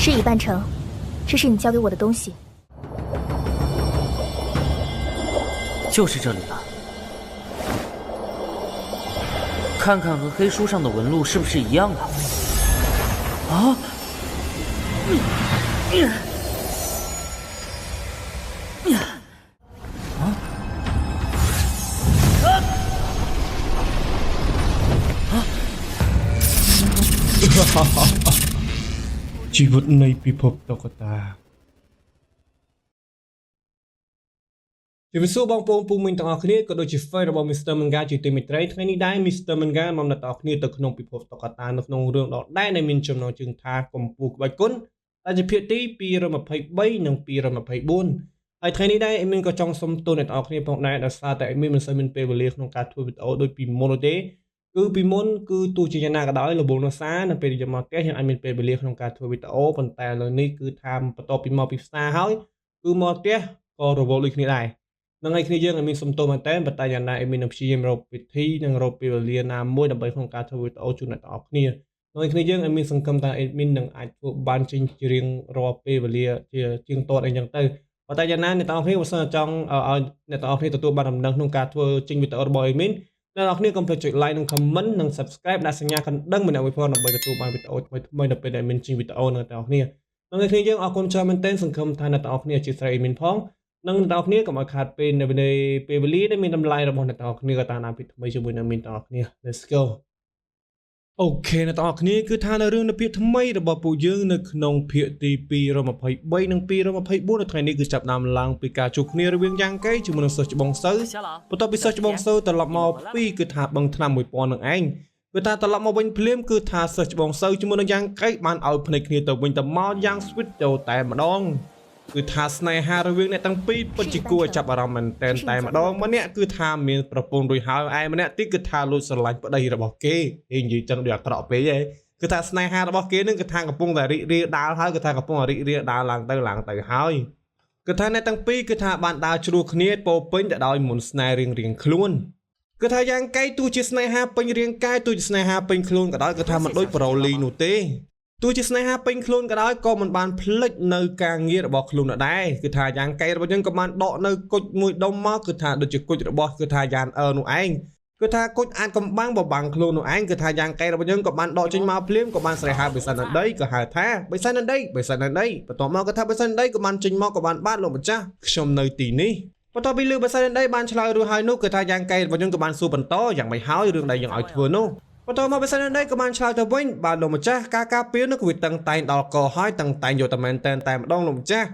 事已办成，这是你交给我的东西。就是这里了。看看和黑书上的纹路是不是一样的？啊！ជីវិតនៃពិភពតុក្កតាជំរាបសួរបងប្អូនពូមីងទាំងអស់គ្នាក៏ដូចជា fan របស់ Mr. Manga ជាទីមេត្រីថ្ងៃនេះដែរ Mr. Manga នាំអ្នកទាំងអស់គ្នាទៅក្នុងពិភពតុក្កតានៅក្នុងរឿងដដែលដែលមានចំណងជើងថាកម្ពុជាក្បាច់គុណដែលជាភាគទី223និង224ហើយថ្ងៃនេះដែរ admin ក៏ចង់សុំទោសអ្នកទាំងអស់គ្នាផងដែរដោយសារតែ admin មិនសូវមានពេលវេលាក្នុងការធ្វើវីដេអូដូចពីមុនទេគឺពីមុនគឺទោះជាយ៉ាងណាក៏ដោយលបងនសានៅពេលយើងមកផ្ទះយើងអាចមានពេលវេលាក្នុងការធ្វើវីដេអូប៉ុន្តែឥឡូវនេះគឺថាបន្ទាប់ពីមកពីផ្សារហើយគឺមកផ្ទះក៏រវល់ដូចគ្នាដែរនឹងឲ្យគ្នាយើងឲ្យមានសំទោសមែនតើប៉ុន្តែយ៉ាងណាឲ្យមាននឹងព្យាយាមរកវិធីនិងរកពេលវេលាណាមួយដើម្បីក្នុងការធ្វើវីដេអូជូនអ្នកទាំងអស់គ្នានឹងឲ្យគ្នាយើងឲ្យមានសង្ឃឹមថា admin នឹងអាចធ្វើបានចេញជារៀងរាល់ពេលវេលាជាជាងតតអីចឹងទៅប៉ុន្តែយ៉ាងណាអ្នកទាំងអស់គ្នាបើសិនចង់ឲ្យអ្នកទាំងអស់គ្នាទទួលបានដំណឹងក្នុងការធ្វើចេញវីដេអូរបស់ admin អ្នកនរគ្នាកុំភ្លេចចុច like និង comment និង subscribe ដាក់សញ្ញាកណ្ដឹងម្នាក់មួយផងដើម្បីទទួលបានវីដេអូថ្មីៗនៅពេលដែលមានចេញវីដេអូនៅអ្នកនរគ្នានឹងឲ្យគ្នាយើងអរគុណច្រើនមែនទែនសង្ឃឹមថាអ្នកនរគ្នាជាស្រី admin ផងនិងអ្នកនរគ្នាកុំឲ្យខាតពេលនៅពេលវេលាដែលមានតម្លៃរបស់អ្នកនរគ្នាក៏តាមពីថ្មីជាមួយនឹង admin អ្នកនរគ្នា Let's go អូខេអ្នកទាំងអស់គ្នាគឺថានៅរឿងនៅភាគថ្មីរបស់ពួកយើងនៅក្នុងភាគទី223និង224នៅថ្ងៃនេះគឺចាប់ដើមឡើងពីការជួបគ្នារវាងយ៉ាងកែជាមួយនឹងសិស្សច្បងសូវបន្ទាប់ពីសិស្សច្បងសូវត្រឡប់មកពីគឺថាបឹងថ្នាំ1000នឹងឯងគឺថាត្រឡប់មកវិញភ្លាមគឺថាសិស្សច្បងសូវជាមួយនឹងយ៉ាងកែបានឲ្យភ្នែកគ្នាទៅវិញទៅមកយ៉ាង sweet ទៅតែម្ដងគឺថាស្នេហារវាងអ្នកទាំងពីរពិតជាគួរឲ្យចាប់អារម្មណ៍មែនតែម្ដងម្នាក់គឺថាមានប្រពន្ធរួចហើយឯម្នាក់ទៀតគឺថាលួចស្រឡាញ់ប្តីរបស់គេនិយាយចឹងដូចអាក្រក់ពេកហ៎គឺថាស្នេហារបស់គេនឹងគឺថាកំពុងតែរីករាលដាលហើយគឺថាកំពុងតែរីករាលដាលឡើងទៅហើយគឺថាអ្នកទាំងពីរគឺថាបានដើរជ្រួលគ្នាពោពេញទៅដោយមុនស្នេហ៍រៀងខ្លួនគឺថាយ៉ាងកែទោះជាស្នេហាពេញរាងកាយទោះជាស្នេហាពេញខ្លួនក៏ដោយគឺថាមិនដូចប្រូលីនោះទេទោះជាស្នេហាពេញខ្លួនក៏ដោយក៏មិនបានភ្លេចនៅការងាររបស់ខ្លួនដែរគឺថាយ៉ាងកែរបស់យើងក៏បានដកនៅគុជមួយដុំមកគឺថាដូចជាគុជរបស់គឺថាយ៉ាងនោះឯងគឺថាគុជអាចកំបាំងបបាំងខ្លួននោះឯងគឺថាយ៉ាងកែរបស់យើងក៏បានដកចេញមកភ្លាមក៏បានស្រែហៅបិសាននដីក៏ហៅថាបិសាននដីបន្ទាប់មកក៏ថាបិសាននដីក៏បានចេញមកក៏បានបាទលោកម្ចាស់ខ្ញុំនៅទីនេះបន្ទាប់ពីលើបិសាននដីបានឆ្លើយរួចហើយនោះគឺថាយ៉ាងកែរបស់យើងក៏បានសួរបន្តយ៉ាងមិនហើយរឿងដែលយើងឲ្យធ្វើនោះបន្ទាប់មកបិសាននដីក៏បានឆ្លើយទៅវិញបាទលោកម្ចាស់ការការពារនោះគឺវាតឹងតែងដល់កហើយតឹងតែងយកតែមែនតែម្ដងលោកម្ចាស់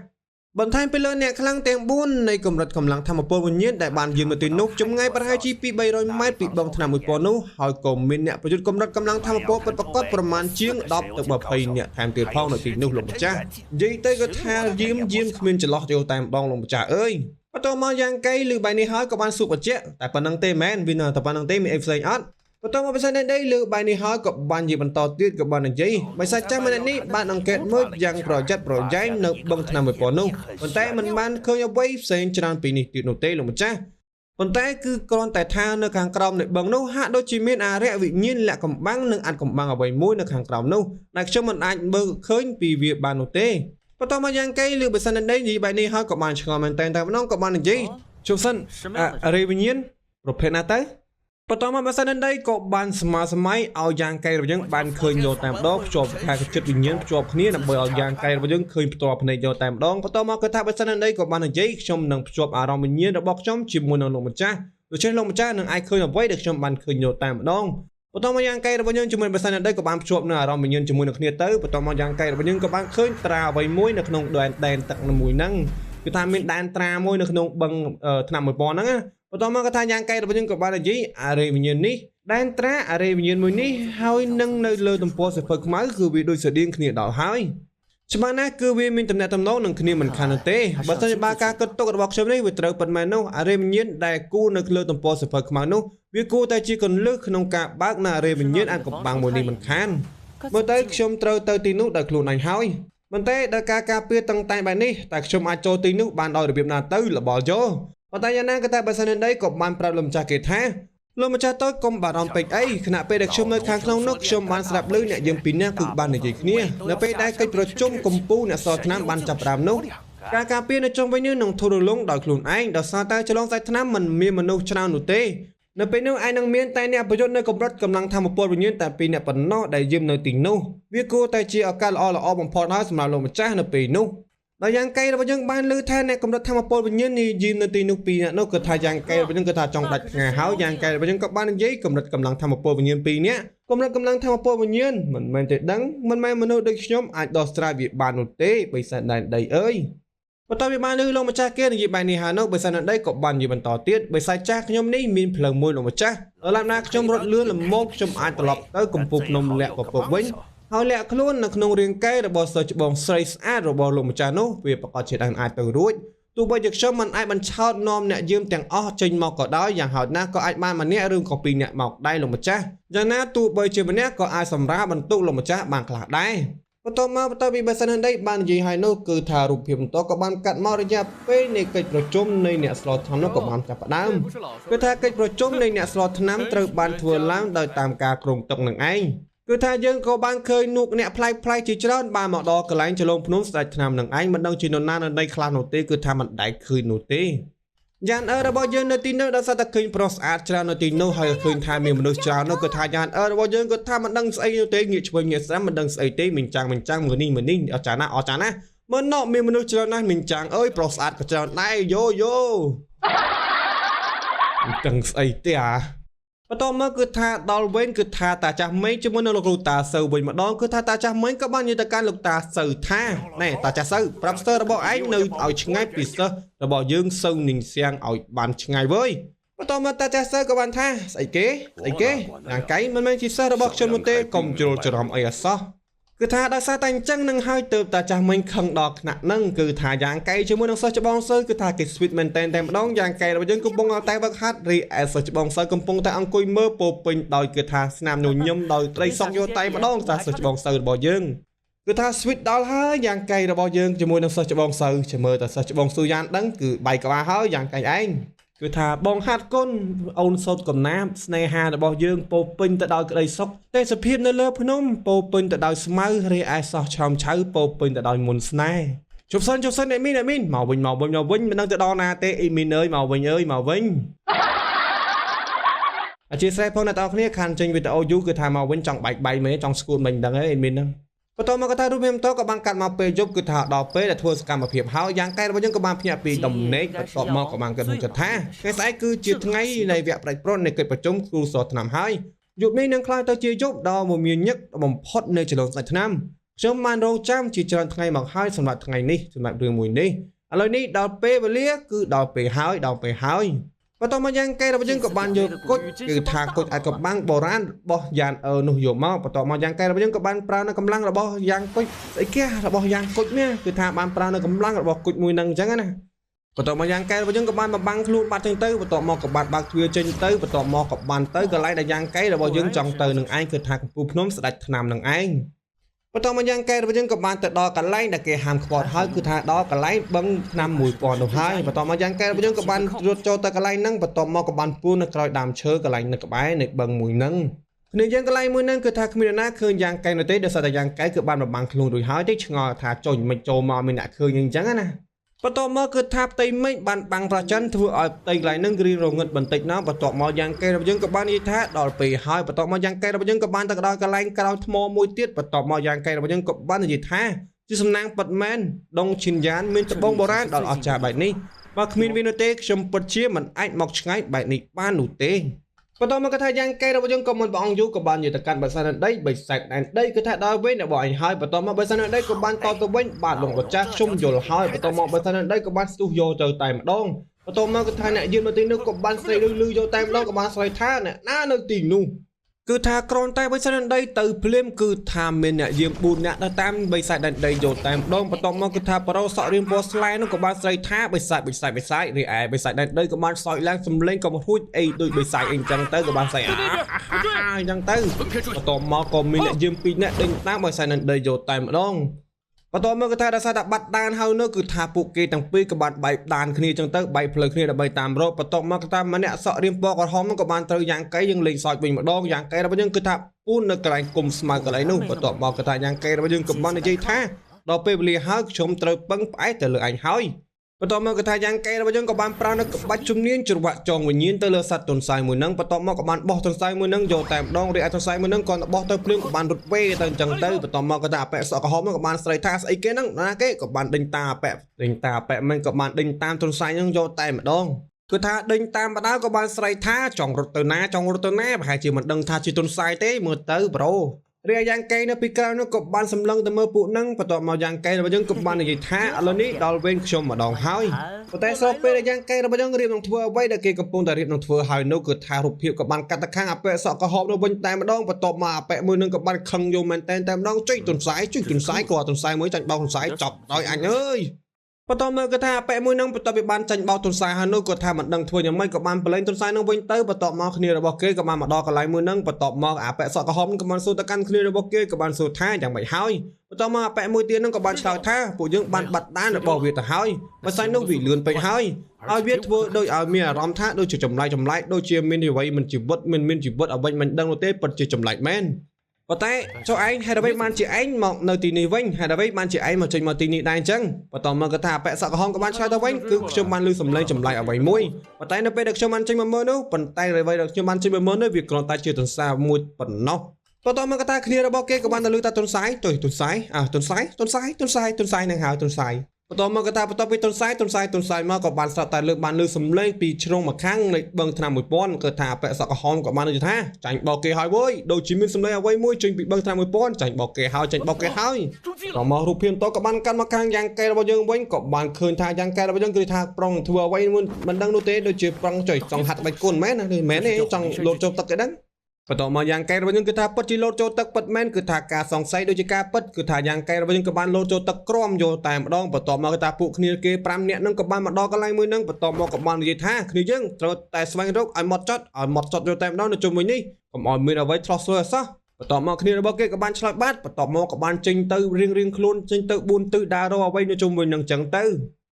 បន្ថែមពីលើអ្នកខ្លាំងទាំង4នៃកម្រិតកម្លាំងធម្មពលវិញ្ញាណដែលបានយាងនៅទីនោះចម្ងាយប្រហែលជាពី300ម៉ែត្រពីបឹងថ្នាំ1000នោះហើយក៏មានអ្នកប្រយុទ្ធកម្រិតកម្លាំងធម្មពលពិតប្រាកដប្រមាណជាង10ទៅ20អ្នកថែមទៀតផងនៅទីនោះលោកម្ចាស់និយាយទៅក៏ថាយាមគ្មានចន្លោះយកតែម្ដងលោកម្ចាស់អើយបន្ទាប់មកយ៉ាងកៃលើបាយនេះហើយក៏បានសួរបញ្ជាក់តែប៉ុណ្្នឹងទេមែនវានៅតែប៉ុណ្្នឹងទេមានអីផ្សេងអត់បន្ទាប់មកបិសាចនដីលើបាយនេះហើយក៏បាននិយាយបន្តទៀតក៏បាននិយាយបិសាចចាំម្នាក់នេះបានអង្កេតមើលយ៉ាងប្រយ័ត្នប្រយែងនៅបឹងថ្នាំ1000នោះប៉ុន្តែមិនបានឃើញអ្វីផ្សេងច្រើនពីនេះទៀតនោះទេលោកម្ចាស់ប៉ុន្តែគឺគ្រាន់តែថានៅខាងក្រោមនៃបឹងនោះហាក់ដូចជាមានអរិយវិញ្ញាណលាក់កំបាំងនិងអាចកំបាំងអ្វីមួយនៅខាងក្រោមនោះដែលខ្ញុំមិនអាចមើលឃើញពីវាបាននោះទេបន្ទាប់មកយ៉ាងកៃលើបិសាចនដីនិយាយបាយនេះហើយក៏បានឆ្ងល់មែនតែម្ដងក៏បាននិយាយជុំសិនអរិយវិញ្ញាណប្រភេទណាទៅបន្ទាប់មកបិសាចនដីក៏បានសម័យឲ្យយ៉ាងកែរបស់យើងបានឃើញយកតែម្ដងភ្ជាប់ខាងចិត្តវិញ្ញាណភ្ជាប់គ្នាដើម្បីឲ្យយ៉ាងកែរបស់យើងឃើញផ្ទាល់ភ្នែកយកតែម្ដងបន្ទាប់មកគឺថាបិសាចនដីក៏បាននិយាយខ្ញុំនឹងភ្ជាប់អារម្មណ៍វិញ្ញាណរបស់ខ្ញុំជាមួយនឹងលោកម្ចាស់ដូច្នេះលោកម្ចាស់នឹងអាចឃើញអ្វីដែលខ្ញុំបានឃើញយកតែម្ដងបន្ទាប់មកយ៉ាងកែរបស់យើងជាមួយបិសាចនដីក៏បានភ្ជាប់នៅអារម្មណ៍វិញ្ញាណជាមួយនឹងគ្នាទៅបន្ទាប់មកយ៉ាងកែរបស់យើងក៏បានឃើញត្រាអ្វីមួយនៅក្នុងដែនទឹកមួយហ្នឹងគឺថាមានដែនត្រាមួយនៅក្នុងបឹងថ្នាំ1000ហ្នឹងបន្ទាប់មកក៏ថាយ៉ាងកែរបស់យើងក៏បាននិយាយអរិយវិញ្ញាណនេះដែនត្រាអរិយវិញ្ញាណមួយនេះហើយនឹងនៅលើទំព័រសៀវភៅខ្មៅគឺវាដូចស្តៀងគ្នាដល់ហើយច្បាស់ណាស់គឺវាមានតំណែងតំណងនឹងគ្នាមិនខាននោះទេបើសិនជាការគិតទុករបស់ខ្ញុំនេះវាត្រូវប៉ុន្មាននោះអរិយវិញ្ញាណដែលគូនៅលើទំព័រសៀវភៅខ្មៅនោះវាគួរតែជាកន្លឹះក្នុងការបើកនៅអរិយវិញ្ញាណអាចកំបាំងមួយនេះមិនខានមើលទៅខ្ញុំត្រូវទៅទីនោះដោយខ្លួនឯងហើយប៉ុន្តែដោយការការពារតឹងតែបែបនេះតែខ្ញុំអាចចូលទីនោះបានដោយរបៀបណាទៅលបល់យោប៉ុន្តែយ៉ាងណាក៏តែបិសាចនដីក៏បានប្រាប់លោកម្ចាស់គេថា លោកម្ចាស់តូចកុំបារម្ភពេកអីខណៈពេលដែលខ្ញុំនៅខាងក្នុងនោះខ្ញុំបានស្ដាប់ឮអ្នកយើងពីរនាក់គឺបាននិយាយគ្នានៅពេលដែលកិច្ចប្រជុំកម្ពុជាអ្នកសរថ្នាំបានចាប់ផ្ដើមនោះការការពារនៅចុងវិញនេះនឹងធូររលុងដោយខ្លួនឯងដោយសារតែចលងសាច់ថ្នាំមិនមានមនុស្សច្រើននោះទេនៅពេលនោះឯងនឹងមានតែអ្នកប្រយុទ្ធនៅកម្រិតកម្លាំងធម្មពលវិញ្ញាណតែពីរអ្នកប៉ុណ្ណោះដែលយាមនៅទីនោះវាគួរតែជាឱកាសល្អបំផុតហើយសម្រាប់លោកម្ចាស់នៅពេលនោះដោយយ៉ាងកែរបស់យើងបានលើថាអ្នកកម្រិតធម្មពលវិញ្ញាណនេះយាមនៅទីនោះពីរអ្នកនោះគឺថាយ៉ាងកែរបស់យើងគឺថាចង់ដាច់ថ្ងៃហើយយ៉ាងកែរបស់យើងក៏បាននិយាយកម្រិតកម្លាំងធម្មពលវិញ្ញាណពីរនាក់កម្រិតកម្លាំងធម្មពលវិញ្ញាណមិនមែនទេដឹងមិនមែនមនុស្សដូចខ្ញុំអាចដោះស្រាយវាបាននោះទេបិសាចដែនដីអើយបន្ទាប់ពីបានលើលោកម្ចាស់គេនិយាយបែបនេះហើយនោះបិសាចដែនដីក៏បាននិយាយបន្តទៀតបិសាចចាស់ខ្ញុំនេះមានផ្លូវមួយលោកម្ចាស់ដល់ឡានណាខ្ញុំរត់លឿនល្មមខ្ញុំអាចត្រឡប់ទៅកំពូលភ្នំលាក់ពពកវិញហើយលាក់ខ្លួននៅក្នុងរាងកាយរបស់សិស្សច្បងស្រីស្អាតរបស់លោកម្ចាស់នោះវាប្រកាសជាអាចទៅរួចទោះបីជាខ្ញុំមិនអាចបញ្ឆោតនាំអ្នកយាមទាំងអស់ចេញមកក៏ដោយយ៉ាងហោចណាស់ក៏អាចបានម្នាក់ឬក៏ពីរនាក់មកដែរលោកម្ចាស់យ៉ាងណាទោះបីជាម្នាក់ក៏អាចសម្រាលបន្ទុកលោកម្ចាស់បានខ្លះដែរបន្ទាប់ពីបេសិនដីបាននិយាយឲ្យនោះគឺថារូបភាពបន្តក៏បានកាត់មករយៈពេលនៃកិច្ចប្រជុំនៃអ្នកស្លថ្នាំនោះក៏បានចាប់ផ្ដើមគឺថាកិច្ចប្រជុំនៃអ្នកស្លថ្នាំត្រូវបានធ្វើឡើងដោយតាមការគ្រោងទុកនឹងឯងគឺថាយើងក៏បានឃើញនូកអ្នកផ្លែកជាច្រើនបានមកដល់កន្លែងចលងភ្នំស្ដេចថ្នាំនឹងឯងមិនដឹងជានរណានៅដីខ្លះនោះទេគឺថាមិនដែលឃើញនោះទេយ៉ាងរបស់យើងនៅទីនោះដល់សតឃើញប្រុសស្អាតច្រើននៅទីនោះហើយឃើញថាមានមនុស្សច្រើននោះគឺថាយ៉ាងរបស់យើងក៏ថាមិនដឹងស្អីនោះទេងាកឆ្វេងងាកស្ដាំមិនដឹងស្អីទេមិនចាំងមើលនេះអចារ្យណាមើលណោមានមនុស្សច្រើនណាស់មិនចាំងអើយប្រុសស្អាតក៏ច្រើនដែរយោមិនដឹងស្អីទេបន្ទាប់មកគឺថាដល់វិញគឺថាតាចាស់ម៉េងជាមួយនឹងលោកគ្រូតាសៅវិញម្ដងគឺថាតាចាស់ម៉េងក៏បាននិយាយទៅកាន់លោកតាសៅថាណែតាចាស់សៅប្រាប់ស្ទើររបស់ឯងនៅឲ្យឆ្ងាយពីសិស្សរបស់យើងសៅនឹងសៀងឲ្យបានឆ្ងាយវើយបន្ទាប់មកតាចាស់សៅក៏បានថាស្អីគេយ៉ាងកៃមិនមែនជាសិស្សរបស់ខ្ញុំនោះទេកុំជ្រុលច្រំអីអសោះគឺថាដោយសារតែអញ្ចឹងនឹងហើយទៅតាចាស់មិញខឹងដល់ថ្នាក់ហ្នឹងគឺថាយ៉ាងកៃជាមួយនឹងសិស្សច្បងសើគឺថាគេ sweet មែនតែម្ដងយ៉ាងកៃរបស់យើងកំពុងតែវឹកហាត់រីឯសិស្សច្បងសើកំពុងតែអង្គុយមើលពោពេញដោយគឺថាស្នាមញញឹមដោយត្រីសក់យោតែម្ដងតាសិស្សច្បងសើរបស់យើងគឺថា sweet ដល់ហើយយ៉ាងកៃរបស់យើងជាមួយនឹងសិស្សច្បងសើចាំមើលតាសិស្សច្បងស៊ូយ៉ាងដឹងគឺបាយក្បាលហើយយ៉ាងកៃឯងគឺថាបងហាត់គុណអូនសោតកំណាបស្នេហារបស់យើងពោពេញទៅដោយក្តីសុខទេសភាពនៅលើភ្នំពោពេញទៅដោយស្មៅរីឯសោះឆោមឆៅពោពេញទៅដោយមុនស្នេហ៍ជប់សិនអេមីនមកវិញមិនដឹងទៅដល់ណាទេអេមីនអើយមកវិញអធិស្ឋានផងអ្នកទាំងអស់គ្នាខានចេញវីដេអូយូរគឺថាមកវិញចង់បែកមែនចង់ស្គួតមិនដឹងទេអេមីនហ្នឹងបន្ទាប់មកក៏ថារូបភាពតក៏បានកាត់មកពេលយប់គឺថាដល់ពេលដែលធ្វើសកម្មភាពហើយយ៉ាងកែរបស់យើងក៏បានភ្ញាក់ពីដំណេកបន្ទាប់មកក៏បានគិតថាថ្ងៃស្អែកគឺជាថ្ងៃនៃវគ្គប្រាច់ព្រាត់នៃកិច្ចប្រជុំគ្រូសរថ្នាំហើយយប់នេះនឹងខ្លាចទៅជាយប់ដ៏មមាញឹកបំផុតនៅចលងស្ដេចថ្នាំខ្ញុំបានរងចាំជាច្រើនថ្ងៃមកហើយសម្រាប់ថ្ងៃនេះសម្រាប់រឿងមួយនេះឥឡូវនេះដល់ពេលវេលាគឺដល់ពេលហើយបន្ទាប់មកយ៉ាងកែរបស់យើងក៏បានយកគុជគឺថាគុជអាចកំបាំងបុរាណរបស់យ៉ាងនោះយកមកបន្ទាប់មកយ៉ាងកែរបស់យើងក៏បានប្រើនៅកម្លាំងរបស់យ៉ាងគុជស្អីគេរបស់យ៉ាងគុជនេះគឺថាបានប្រើនៅកម្លាំងរបស់គុជមួយនឹងអញ្ចឹងណាបន្ទាប់មកយ៉ាងកែរបស់យើងក៏បានបំបាំងខ្លួនបាត់ចឹងទៅបន្ទាប់មកក៏បានបើកទ្វារចេញទៅបន្ទាប់មកក៏បានទៅកន្លែងដែលយ៉ាងកែរបស់យើងចង់ទៅនឹងឯងគឺថាកំពូលភ្នំស្ដេចថ្នាំនឹងឯងបន្ទាប់មកយ៉ាងកែរបស់យើងក៏បានទៅដល់កន្លែងដែលគេហាមខ្វាត់ហើយគឺថាដល់កន្លែងបឹងថ្នាំ1000នោះហើយបន្ទាប់មកយ៉ាងកែរបស់យើងក៏បានរត់ចូលទៅកន្លែងហ្នឹងបន្ទាប់មកក៏បានពួននៅក្រោយដើមឈើកន្លែងនៅក្បែរនៃបឹងមួយហ្នឹងគ្នាយើងកន្លែងមួយហ្នឹងគឺថាគ្មានអ្នកណាឃើញយ៉ាងកែនោះទេដោយសារតែយ៉ាងកែគឺបានបំបាំងខ្លួនរួចហើយទេឆ្ងល់ថាចុញមិនចូលមកមានអ្នកឃើញអញ្ចឹងណាបន្ទាប់មកគឺថាផ្ទៃមេឃបានបាំងប្រច័ណ្ឌធ្វើឲ្យផ្ទៃកន្លែងហ្នឹងរីងរងឹតបន្តិចណាបន្ទាប់មកយ៉ាងកែរបស់យើងក៏បាននិយាយថាដល់ពេលហើយបន្ទាប់មកយ៉ាងកែរបស់យើងក៏បានទៅដល់កន្លែងក្រោយថ្មមួយទៀតបន្ទាប់មកយ៉ាងកែរបស់យើងក៏បាននិយាយថាជាសំណាងប៉ាត់មែនដងឈិនយ៉ានមានត្បូងបុរាណដល់អស្ចារ្យបែបនេះបើគ្មានវានោះទេខ្ញុំពិតជាមិនអាចមកឆ្ងាយបែបនេះបាននោះទេបន្ទាប់មកក៏ថាយ៉ាងកែរបស់យើងក៏មិនបងយូក៏បាននិយាយទៅកាន់បិសាចដែនដីគឺថាដល់វិញរបស់អញហើយបន្ទាប់មកបិសាចដែនដីក៏បានតទៅវិញបាទលោកម្ចាស់ខ្ញុំយល់ហើយបន្ទាប់មកបិសាចដែនដីក៏បានស្ទុះយកទៅតែម្ដងបន្ទាប់មកក៏ថាអ្នកយាមនៅទីនោះក៏បានស្រីលឺយកតែម្ដងក៏បានស្រីថាអ្នកណានៅទីនោះគឺថាក្រនតែបិសាចដែនដីទៅភ្លាមគឺថាមានអ្នកយាម4នាក់ទៅតាមបិសាចដែនដីយកតែម្ដងបន្ទាប់មកគឺថាបរោសក់រៀងពណ៌ស្លែនោះក៏បានស្រីថាបិសាចរីឯបិសាចដែនដីក៏បានសោយឡើងសំលេងក៏រួចអីដូចបិសាចអីចឹងទៅក៏បានស្រីអញ្ចឹងទៅបន្ទាប់មកក៏មានអ្នកយាម2នាក់ដេញតាមបិសាចដែនដីយកតែម្ដង បន្ទាប់មកគឺថាដោយសារតែបាត់ដានហើយនោះគឺថាពួកគេទាំងពីរក៏បានបែកដានគ្នាចឹងទៅបែកផ្លូវគ្នាដើម្បីតាមរកបន្ទាប់មកគឺថាម្នាក់សក់រៀមពណ៌ក្រហមនោះក៏បានត្រូវយ៉ាងកែយើងលេងសើចវិញម្ដងយ៉ាងកែរបស់យើងគឺថាពូននៅកន្លែងគុំស្មៅកន្លែងនោះបន្ទាប់មកគឺថាយ៉ាងកែរបស់យើងក៏បាននិយាយថាដល់ពេលវេលាហើយខ្ញុំត្រូវពឹងផ្អែកទៅលើអញហើយបន្ទាប់មកគឺថាយ៉ាងកែរបស់យើងក៏បានប្រើនៅក្បាច់ជំនាញច្រវាក់ចងវិញ្ញាណទៅលើសត្វទន្សាយមួយនឹងបន្ទាប់មកក៏បានបោះទន្សាយមួយនឹងយកតែម្ដងរីឯទន្សាយមួយនឹងក៏បោះទៅភ្លាមក៏បានរត់វេទៅអញ្ចឹងទៅបន្ទាប់មកក៏ថាអប៉ែសក់ក្រហមក៏បានស្រែកថាស្អីគេហ្នឹងណាគេក៏បានដេញតាអប៉ែមិនក៏បានដេញតាមទន្សាយនឹងយកតែម្ដងគឺថាដេញតាមបដៅក៏បានស្រែកថាចង់រត់ទៅណាប្រហែលជាមិនដឹងថាជាទន្សាយទេមើលទៅប្រូរីឯយ៉ាងកែនៅពីក្រៅនោះក៏បានសម្លឹងទៅមើលពួកនឹងបន្ទាប់មកយ៉ាងកែរបស់យើងក៏បាននិយាយថាឥឡូវនេះដល់វេនខ្ញុំម្ដងហើយប៉ុន្តែស្របពេលយ៉ាងកែរបស់យើងរៀបនឹងធ្វើអ្វីដែលគេកំពុងតែរៀបនឹងធ្វើហើយនោះគឺថារូបភាពក៏បានកាត់ទៅខាងអប៉ែសក់ក្រហមនោះវិញតែម្ដងបន្ទាប់មកអប៉ែមួយនឹងក៏បានខឹងយកមែនតែម្ដងចុយទន្សាយក៏ទន្សាយមួយចាញ់បោកទន្សាយចប់ដោយអញអើយបន្ទាប់មកគឺថាអប៉ែមួយនឹងបន្ទាប់ពីបានចាញ់បោកទន្សាយហើយនោះក៏ថាមិនដឹងធ្វើយ៉ាងម៉េចក៏បានប្រឡែងទន្សាយនឹងវិញទៅបន្ទាប់មកគ្នារបស់គេក៏បានមកដល់កន្លែងមួយនឹងបន្ទាប់មកអប៉ែសក់ក្រហមក៏បានសួរទៅកាន់គ្នារបស់គេក៏បានសួរថាយ៉ាងម៉េចហើយបន្ទាប់មកអប៉ែមួយទៀតនឹងក៏បានឆ្លើយថាពួកយើងបានបាត់ដានរបស់វាទៅហើយបើស្អីនោះវាលឿនពេកហើយឲ្យវាធ្វើដូចឲ្យមានអារម្មណ៍ថាដូចជាចម្លែកដូចជាមានអ្វីមិនជីវិតមានជីវិតអ្វីមិនដឹងនោះទេពិតជាចម្លែកមែនប៉ុន្តែចុះឯងហេតុអ្វីបានជាឯងមកនៅទីនេះវិញហេតុអ្វីបានជាឯងមកចេញមកទីនេះដែរអញ្ចឹងបន្ទាប់មកក៏ថាអប៉ែសក់ក្រហមក៏បានឆ្លើយទៅវិញគឺខ្ញុំបានឮសំឡេងចម្លែកអ្វីមួយប៉ុន្តែនៅពេលដែលខ្ញុំបានចេញមកមើលនោះប៉ុន្តែអ្វីដែលខ្ញុំបានចេញមកមើលនោះវាគ្រាន់តែជាទន្សាយមួយប៉ុណ្ណោះបន្ទាប់មកក៏ថាគ្នារបស់គេក៏បានទៅឮថាទន្សាយនឹងហៅទន្សាយបន្ទាប់មកក៏ថាបន្ទាប់ពីទន្សាយមកក៏បានស្រាប់តែលើកបានឮសំឡេងពីជ្រុងម្ខាងនៃបឹងថ្នាំ1000គឺថាអប៉ែសក់ក្រហមក៏បាននិយាយថាចាញ់បោកគេហើយវើយដូចជាមានសំឡេងអ្វីមួយចេញពីបឹងថ្នាំ1000ចាញ់បោកគេហើយក៏មករូបភាពតក៏បានកាន់មកខាងយ៉ាងកែរបស់យើងវិញក៏បានឃើញថាយ៉ាងកែរបស់យើងគឺថាប្រុងធ្វើអ្វីមិនដឹងនោះទេដូចជាប្រុងចុយចង់ហាត់ក្បាច់គុណមែនទេចង់លោតចូលទឹកគេដឹងបន្ទាប់មកយ៉ាងកែរបស់យើងគឺថាពិតជាលោតចូលទឹកពិតមែនគឺថាការសង្ស័យដូចជាការពិតគឺថាយ៉ាងកែរបស់យើងក៏បានលោតចូលទឹកក្រំយកតែម្ដងបន្ទាប់មកគឺថាពួកគ្នាគេ5នាក់នឹងក៏បានមកដល់កន្លែងមួយនឹងបន្ទាប់មកក៏បាននិយាយថាគ្នាយើងត្រូវតែស្វែងរកឲ្យម៉ត់ចត់យកតែម្ដងនៅជុំវិញនេះកុំឲ្យមានអ្វីឆ្លោះឆ្លើយអសោះបន្ទាប់មកគ្នារបស់គេក៏បានឆ្លើយបាត់បន្ទាប់មកក៏បានចេញទៅរៀងខ្លួនចេញទៅ4ទិសដើររកអ្វីនៅជុំវិញនឹងចឹងទៅ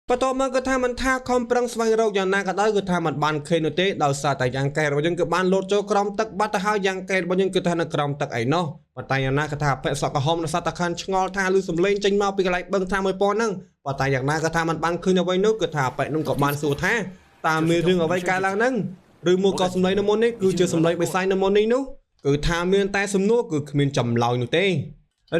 បន្ទាប់មកគឺថាមិនថាខំប្រឹងស្វែងរកយ៉ាងណាក៏ដោយគឺថាមិនបានឃើញនោះទេដោយសារតែយ៉ាងកែរបស់យើងគឺបានលោតចូលក្រោមទឹកបាត់ទៅហើយយ៉ាងកែរបស់យើងគឺថានៅក្រោមទឹកអីនោះប៉ុន្តែយ៉ាងណាក៏ថាអប៉ែសក់ក្រហមនៅសត្វតាខាន់ឆ្ងល់ថាឮសំឡេងចេញមកពីកន្លែងបឹងថ្នាំ1000ហ្នឹងប៉ុន្តែយ៉ាងណាក៏ថាមិនបានឃើញអ្វីនោះគឺថាអប៉ែនោះក៏បានសួរថាតើមានរឿងអ្វីកើតឡើងហ្នឹងឬមកក៏សំឡេងនៅមុននេះគឺជាសំឡេងបិសាចនៅមុននេះនោះគឺថាមានតែសំណួរគឺគ្មានចម្លើយនោះទ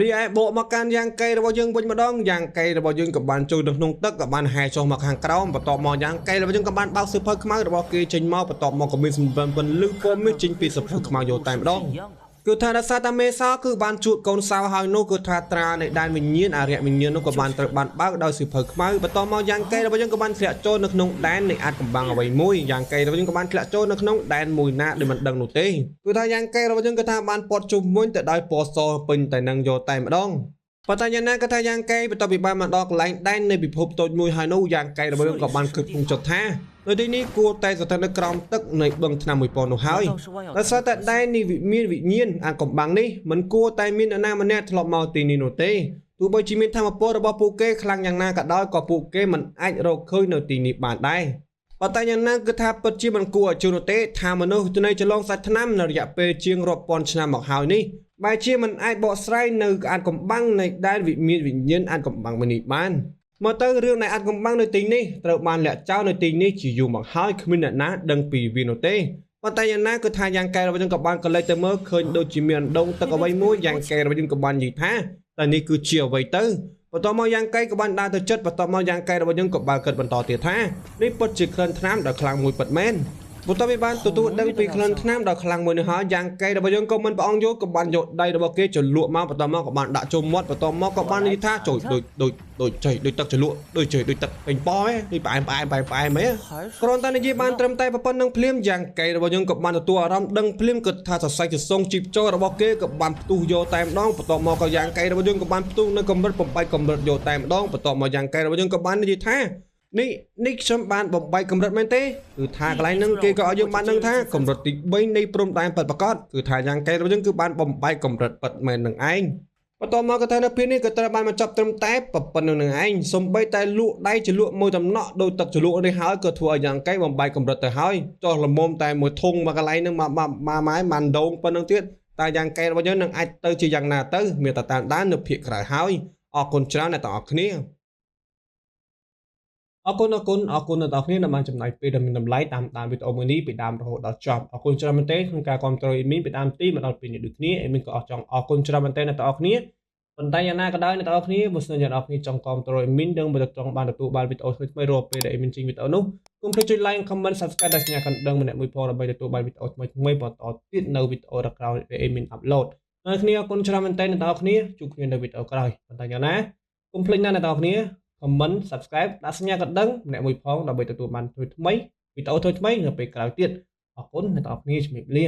េរីឯបកមកកាន់យ៉ាងកែរបស់យើងវិញម្ដងយ៉ាងកែរបស់យើងក៏បានចូលទៅក្នុងទឹកក៏បានហែចុះមកខាងក្រោមបន្ទាប់មកយ៉ាងកែរបស់យើងក៏បានបោកសៀវភៅខ្មៅរបស់គេចេញមកបន្ទាប់មកក៏មានសម្ពន្លឺពណ៌មាសចេញពីសៀវភៅខ្មៅយកតែម្ដងគឺថាដោយសារតែមេសោគឺបានជួតកូនសោហើយនោះគឺថាត្រានៃដែនវិញ្ញាណអរិយវិញ្ញាណនោះក៏បានត្រូវបានបើកដោយសៀវភៅខ្មៅបន្ទាប់មកយ៉ាងកែរបស់យើងក៏បានធ្លាក់ចូលនៅក្នុងដែននៃអាចកំបាំងអ្វីមួយយ៉ាងកែរបស់យើងក៏បានធ្លាក់ចូលនៅក្នុងដែនមួយណាដែលមិនដឹងនោះទេគឺថាយ៉ាងកែរបស់យើងក៏ថាបានពត់ជុំវិញទៅដោយពណ៌សពេញតែនឹងយកតែម្ដងប៉ុន្តែយ៉ាងណាក៏ថាយ៉ាងកែបន្ទាប់ពីបានមកដល់កន្លែងដែននៃពិភពតូចមួយហើយនោះយ៉ាងកែរបស់យើងក៏បានគិតគូរចុះថានៅទីនេះគួរតែស្ថិតនៅក្រោមទឹកនៃបឹងថ្នាំ1000នោះហើយដោយសារតែដែននេះមានវិញ្ញាណអាចកំបាំងនេះមិនគួរតែមាននរណាម្នាក់ធ្លាប់មកទីនេះនោះទេទោះបីជាមានធម៌ពលរបស់ពួកគេខ្លាំងយ៉ាងណាក៏ដោយក៏ពួកគេមិនអាចរកឃើញនៅទីនេះបានដែរប៉ុន្តែយ៉ាងណាគឺថាពិតជាមិនគួរឲ្យជឿនោះទេថាមនុស្សនៅចន្លងសាច់ថ្នាំនៅរយៈពេលជាងរាប់ពាន់ឆ្នាំមកហើយនេះបែរជាមិនអាចបកស្រាយនៅអាចកំបាំងនៃដែនវិញ្ញាណអាចកំបាំងមួយនេះបានមកទៅរឿងនៃអាចកំបាំងនៅទីនេះត្រូវបានលាក់ចោលនៅទីនេះជាយូរមកហើយគ្មានអ្នកណាដឹងពីវានោះទេប៉ុន្តែយ៉ាងណាគឺថាយ៉ាងកែរបស់យើងក៏បានកលេចទៅមើលឃើញដូចជាមានដងទឹកអ្វីមួយយ៉ាងកែរបស់យើងក៏បាននិយាយថាតែនេះគឺជាអ្វីទៅបន្ទាប់មកយ៉ាងកែក៏បានដើរទៅចិត្តបន្ទាប់មកយ៉ាងកែរបស់យើងក៏បានគិតបន្តទៀតថានេះពិតជាក្លិនថ្នាំដ៏ខ្លាំងមួយពិតមែនបន្ទាប់ពីបានទទួលដឹងពីក្លិនថ្នាំដ៏ខ្លាំងមួយនេះហើយយ៉ាងកែរបស់យើងក៏មិនប្រអងយកក៏បានយកដៃរបស់គេចលក់មកបន្ទាប់មកក៏បានដាក់ចូលមាត់បន្ទាប់មកក៏បាននិយាយថាចូលដូចទឹកចលក់ដូចទឹកពេញប៉ហ៎ដូចផ្អែមហ៎គ្រាន់តែនិយាយបានត្រឹមតែប៉ុណ្្នឹងភ្លាមយ៉ាងកែរបស់យើងក៏បានទទួលអារម្មណ៍ដឹងភ្លាមគិតថាសរសៃសងជីបចូលរបស់គេក៏បានផ្ទុះយកតែម្ដងបន្ទាប់មកក៏យ៉ាងកែរបស់យើងក៏បានផ្ទុះនៅកម្រិត8កម្រិតយកតែម្ដងបន្ទាប់មកយ៉ាងកែរបស់យើងក៏បាននិយាយថានេះខ្ញុំបានបំបីកម្រិតមែនទេគឺថាកន្លែងហ្នឹងគេក៏ឲ្យយើងបានដឹងថាកម្រិតទី3នៃព្រំដែនពិតប្រាកដគឺថាយ៉ាងកែរបស់យើងគឺបានបំបីកម្រិតពិតមែននឹងឯង បន្ទាប់មកក៏ថានៅពេលនេះក៏ត្រូវបានបញ្ចប់ត្រឹមតែប៉ុណ្្នឹងនឹងឯងសំបីតែលក់ដៃជ្រលក់មួយដំណក់ដោយទឹកជ្រលក់នេះហើយក៏ធ្វើឲ្យយ៉ាងកែបំបែកកម្រិតទៅហើយចុះលមុំតែមួយធុងមួយកន្លែងនឹងមកម៉ែម៉ាន់ដងប៉ុណ្្នឹងទៀតតែយ៉ាងកែរបស់យើងនឹងអាចទៅជាយ៉ាងណាទៅមានតែតាមដាននៅភាគក្រោយហើយអរគុណច្រើនអ្នកទាំងអស់គ្នាអរគុណអ្នកទាំងអស់គ្នាដែលបានចំណាយពេលដ៏មានតម្លៃតាមដានវីដេអូមួយនេះពីដើមរហូតដល់ចប់អរគុណច្រើនមែនទែនក្នុងការគ្រប់គ្រងអេមីនពីដើមទីមកដល់ពេលនេះដូចគ្នាអេមីនក៏អរចង់អរគុណច្រើនមែនទែនអ្នកទាំងអស់គ្នាប៉ុន្តែយ៉ាងណាក៏ដោយអ្នកទាំងអស់គ្នាបើសិនជាអ្នកទាំងអស់គ្នាចង់គ្រប់គ្រងអេមីននិងបើចង់បានទទួលបានវីដេអូថ្មីៗរាល់ពេលដែលអេមីនចេញវីដេអូនោះកុំភ្លេចចុច like comment subscribe ដែលសញ្ញាកណ្ដឹងម្នាក់មួយផងដើម្បីទទួលបានវីដេអូថ្មីៗបន្តទៀតនៅវីដេអូក្រោយដែលអេមីនអាប់ឡូតអ្នកគ្នាអរគុណច្រើនមែនទែនអ្នកទាំងអស់គ្នាជួបគ្នានៅវីដេអូក្រោយប៉ុន្តែយ៉ាងណាកុំភ្លេចណាអ្នកទាំងអស់គ្នា comment subscribe ដាក់សញ្ញាកណ្ដឹងម្នាក់មួយផងដើម្បីទទួលបានវីដេអូថ្មីនៅពេលក្រោយទៀតអរគុណអ្នកទាំងអស់គ្នាជំរាបលា